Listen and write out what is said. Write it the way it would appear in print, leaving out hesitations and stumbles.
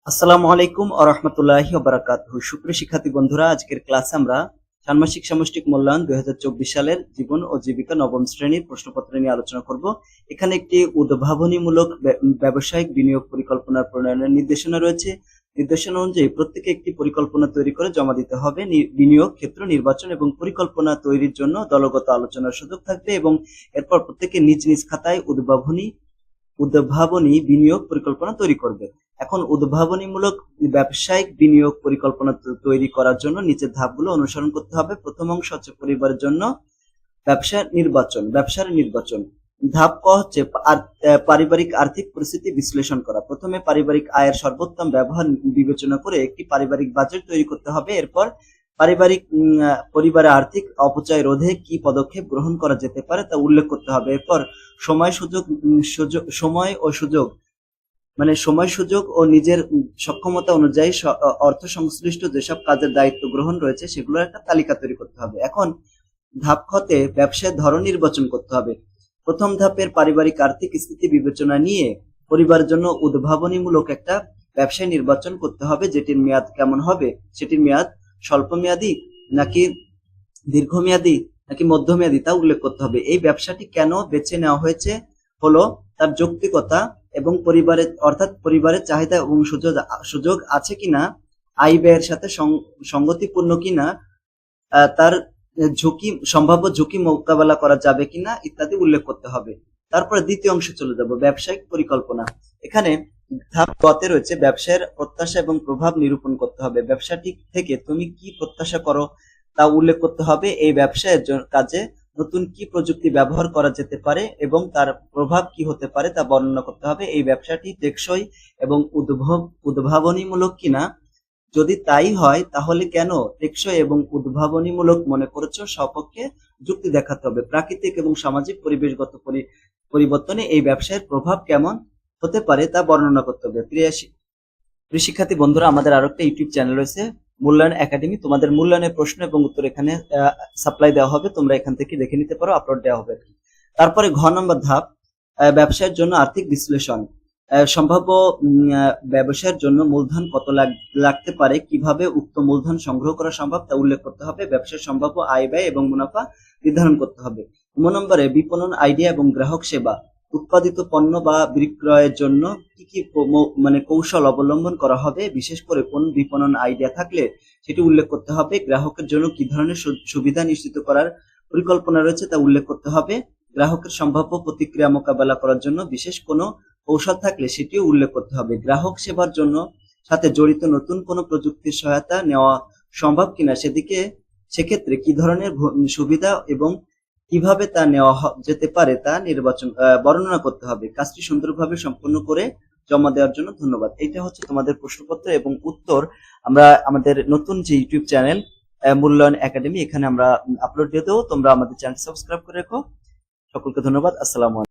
আসসালামু আলাইকুম ওয়া রাহমাতুল্লাহি ওয়া বারাকাতুহু। সুপ্রিয় শিক্ষার্থী বন্ধুরা, আজকের ক্লাসে আমরা ষান্মাসিক সামষ্টিক মূল্যায়ন 2024 সালের জীবন ও জীবিকা নবম শ্রেণীর প্রশ্নপত্র নিয়ে আলোচনা করব। এখানে একটি উদ্ভাবনীমূলক ব্যবসায়িক বিনিয়োগ পরিকল্পনা প্রণয়নের নির্দেশনা রয়েছে। নির্দেশনা অনুযায়ী প্রত্যেকে একটি পরিকল্পনা তৈরি করে জমা দিতে হবে। বিনিয়োগ ক্ষেত্র নির্বাচন এবং পরিকল্পনা তৈরির জন্য দলগত আলোচনার সুযোগ থাকবে এবং এরপর প্রত্যেকে নিজ নিজ খাতায় উদ্ভাবনী বিনিয়োগ পরিকল্পনা তৈরি করবে। এখন উদ্ভাবনীমূলক ব্যবসায়িক বিনিয়োগ পরিকল্পনা তৈরি করার জন্য নিচের ধাপগুলো অনুসরণ করতে হবে। প্রথম অংশ হচ্ছে পরিবারের জন্য ব্যবসার নির্বাচন। ধাপ ক হচ্ছে পারিবারিক আর্থিক পরিস্থিতি বিশ্লেষণ করা। প্রথমে পারিবারিক আয়ের সর্বোত্তম ব্যবহার বিবেচনা করে একটি পারিবারিক বাজেট তৈরি করতে হবে। এরপর পরিবারের আর্থিক অপচয় রোধে কি পদক্ষেপ গ্রহণ করা যেতে পারে তা উল্লেখ করতে হবে। এরপর সময় সুযোগ ও নিজের সক্ষমতা অনুযায়ী অর্থ সংশ্লিষ্ট যেসব কাজের দায়িত্ব গ্রহণ রয়েছে সেগুলোর একটা তালিকা তৈরি করতে হবে। এখন ধাপ খতে ব্যবসায়ের ধরন নির্বাচন করতে হবে। প্রথম ধাপের পারিবারিক আর্থিক স্থিতি বিবেচনা নিয়ে পরিবারের জন্য উদ্ভাবনীমূলক একটা ব্যবসায় নির্বাচন করতে হবে। যেটির মেয়াদ কেমন হবে, সেটির মেয়াদ স্বল্প মেয়াদী নাকি দীর্ঘমেয়াদী নাকি মধ্যমেয়াদী তা উল্লেখ করতে হবে। এই ব্যবসাটি কেন বেছে নেওয়া হয়েছে হলো তার যৌক্তিকতা এবং পরিবারের চাহিদা এবং সুযোগ আছে কিনা, আয় ব্যয়ের সাথে সঙ্গতিপূর্ণ কিনা, তার সম্ভাব্য ঝুঁকি মোকাবেলা করা যাবে কিনা ইত্যাদি উল্লেখ করতে হবে। তারপরে দ্বিতীয় অংশে চলে যাব, ব্যবসায়িক পরিকল্পনা। এখানে ধাপ গতে রয়েছে ব্যবসায়ের প্রত্যাশা এবং প্রভাব নিরূপণ করতে হবে। ব্যবসাটি থেকে তুমি কি প্রত্যাশা করো তা উল্লেখ করতে হবে। এই ব্যবসায়ের কাজে নতুন কি প্রযুক্তি ব্যবহার করা যেতে পারে এবং তার প্রভাব কি হতে পারে তা বর্ণনা করতে হবে। এই ব্যবসাটি টেকসই এবং উদ্ভাবনীমূলক কিনা, যদি তাই হয় তাহলে কেন টেকসই এবং উদ্ভাবনীমূলক মনে করেছো, সপক্ষে যুক্তি দেখাতে হবে। প্রাকৃতিক এবং সামাজিক পরিবেশগত পরিবর্তনে এই ব্যবসায়ের প্রভাব কেমন হতে পারে তা বর্ণনা করতে হবে। প্রিয় শিক্ষার্থী বন্ধুরা, আমাদের আরো একটা ইউটিউব চ্যানেল রয়েছে মূল্যায়ন একাডেমি। তোমাদের মূল্যায়নের প্রশ্ন এবং উত্তর এখানে সাপ্লাই দেওয়া হবে, তোমরা এখান থেকে দেখে নিতে পারো, আপলোড দেওয়া হবে। তারপরে ঘ নম্বর ধাপ, ব্যবসায়ের জন্য আর্থিক বিশ্লেষণ। সম্ভাব্য ব্যবসায়ের জন্য মূলধন কত লাগতে পারে, কিভাবে উক্ত মূলধন সংগ্রহ করা সম্ভব তা উল্লেখ করতে হবে। ব্যবসার সম্ভাব্য আয় ব্যয় এবং মুনাফা নির্ধারণ করতে হবে। 9 নম্বরে বিপণন আইডিয়া এবং গ্রাহক সেবা। উৎপাদিত পণ্য বা বিক্রয়ের জন্য কি কি কৌশল অবলম্বন করা হবে, বিশেষ করে কোন বিপণন আইডিয়া থাকলে সেটি উল্লেখ করতে হবে। গ্রাহকের জন্য কি ধরনের সুবিধা নিশ্চিত করার পরিকল্পনা রয়েছে তা উল্লেখ করতে হবে। গ্রাহকের সম্ভাব্য প্রতিক্রিয়া মোকাবেলা করার জন্য বিশেষ কোনো কৌশল থাকলে সেটিও উল্লেখ করতে হবে। গ্রাহক সেবার জন্য সাথে জড়িত নতুন কোনো প্রযুক্তির সহায়তা নেওয়া সম্ভব কিনা, সেক্ষেত্রে কি ধরনের সুবিধা এবং কিভাবে তা নেওয়া যেতে পারে তা বর্ণনা করতে হবে। কাজটি সুন্দরভাবে সম্পন্ন করে জমা দেওয়ার জন্য ধন্যবাদ। এটা হচ্ছে তোমাদের প্রশ্নপত্র এবং উত্তর আমরা আমাদের নতুন যে ইউটিউব চ্যানেল মূল্যায়ন একাডেমি, এখানে আমরা আপলোড দিয়ে দেবো। তোমরা আমাদের চ্যানেল সাবস্ক্রাইব করে রেখো। সকলকে ধন্যবাদ। আসসালামু আলাইকুম।